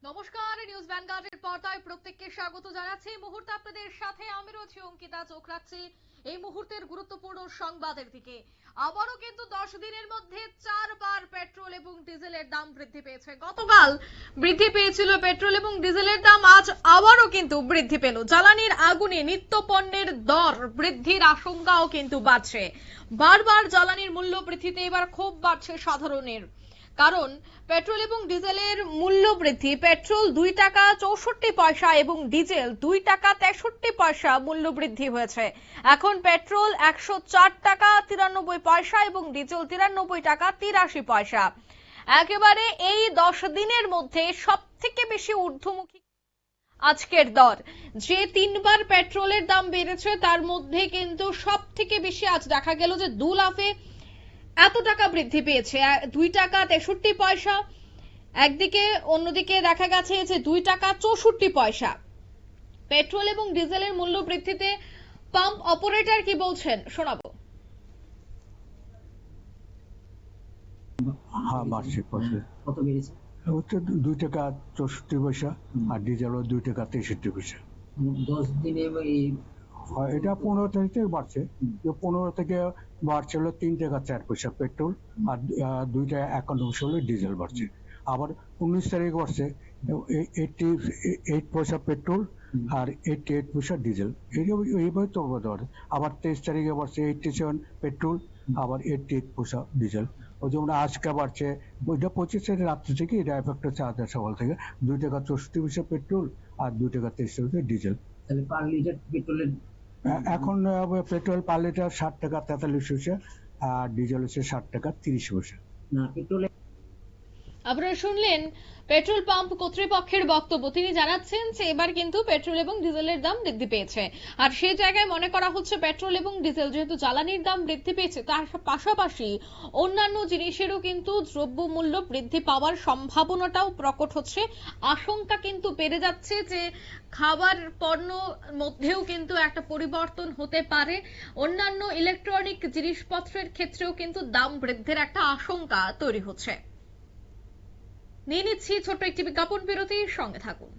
নমস্কার, নিউজ ভ্যানগার্ডের পর্দায় প্রত্যেককে স্বাগত জানাচ্ছি। এই মুহূর্তে আপনাদের সাথে আমি রয়েছি অঙ্কিতা। চোখ রাখছি এই মুহূর্তের গুরুত্বপূর্ণ সংবাদের দিকে। আবারও কিন্তু 10 দিনের মধ্যে 4 বার পেট্রোল এবং ডিজেলের দাম বৃদ্ধি পেয়েছে। গতকাল বৃদ্ধি পেয়েছিল পেট্রোল এবং ডিজেলের দাম, আজ আবারও কিন্তু বৃদ্ধি পেল। জ্বালানির আগুনে নিত্য পণ্যের দর বৃদ্ধির আশঙ্কাও কিন্তু বাড়ছে। বারবার জ্বালানির মূল্য বৃদ্ধিতে এবার ক্ষোভ বাড়ছে সাধারণের। কারণ পেট্রোল এবং ডিজেলের মূল্য বৃদ্ধি, পেট্রোল 2 টাকা 64 পয়সা এবং ডিজেল 2 টাকা 63 পয়সা মূল্য বৃদ্ধি হয়েছে। এখন পেট্রোল 104 টাকা 93 পয়সা এবং ডিজেল 93 টাকা 83 পয়সা। একেবারে এই 10 দিনের মধ্যে সবথেকে বেশি ঊর্ধ্বমুখী আজকের দর। যে 3বার পেট্রোলের দাম বেড়েছে তার মধ্যে কিন্তু সবথেকে বেশি আজ দেখা গেল যে 2 লাফে এত টাকা বৃদ্ধি পেয়েছে। 2 টাকা 63 পয়সা একদিকে, অন্যদিকে দেখা গেছে যে 2 টাকা 64 পয়সা। পেট্রোল এবং ডিজেলের মূল্য বৃদ্ধিতে পাম্প অপারেটর কি বলছেন শোনাবো। হ্যাঁ, বার্ষিক পয়সা কত বেড়েছে? হচ্ছে 2 টাকা 64 পয়সা আর ডিজেলও 2 টাকা 63 পয়সা। 10 দিনে এটা 15 তারিখ থেকে বাড়ছে। 15 থেকে বাড়ছে হলো 3 টাকা 4 পয়সা পেট্রোল আর 2 টাকা 51 পয়সা হলো ডিজেল বাড়ছে। আবার 19 তারিখে বাড়ছে 88 পয়সা পেট্রোল আর 88 পয়সা ডিজেল। এইভাবে তো দর। আবার 23 তারিখে বাড়ছে 87 পেট্রোল আবার 88 পয়সা ডিজেল। ওই যেমন আজকে বাড়ছে, ওইটা 25 তারিখ রাত্রি থেকে এটা এফেক্ট হচ্ছে আজ সকাল থেকে 2 টাকা 64 পয়সা পেট্রোল আর 2 টাকা 23 পয়সা ডিজেল। তাহলে পার লিটার পেট্রোলের এখন পেট্রোল পার লিটার 60 টাকা 43 পয়সা আর ডিজেল হচ্ছে 60 টাকা 30 পয়সা। না পেট্রোলে আপনারা শুনলেন পেট্রোল পাম্প কর্তৃপক্ষের বক্তব্য। তিনি জানাচ্ছেন যে এবার কিন্তু পেট্রোল এবং ডিজেলের দাম বৃদ্ধি পেয়েছে, আর সেই জায়গায় মনে করা হচ্ছে পেট্রোল এবং ডিজেল যেহেতু জ্বালানির দাম বৃদ্ধি পেয়েছে তার পাশাপাশি অন্যান্য জিনিসেরও কিন্তু দ্রব্যমূল্য বৃদ্ধি পাওয়ার সম্ভাবনাটাও প্রকট হচ্ছে। আশঙ্কা কিন্তু বেড়ে যাচ্ছে যে খাবার পণ্য মধ্যেও কিন্তু একটা পরিবর্তন হতে পারে। অন্যান্য ইলেকট্রনিক জিনিসপত্রের ক্ষেত্রেও কিন্তু দাম বৃদ্ধির একটা আশঙ্কা তৈরি হচ্ছে। নিয়ে নিচ্ছি ছোট্ট একটি বিজ্ঞাপন বিরতির সঙ্গে থাকুন।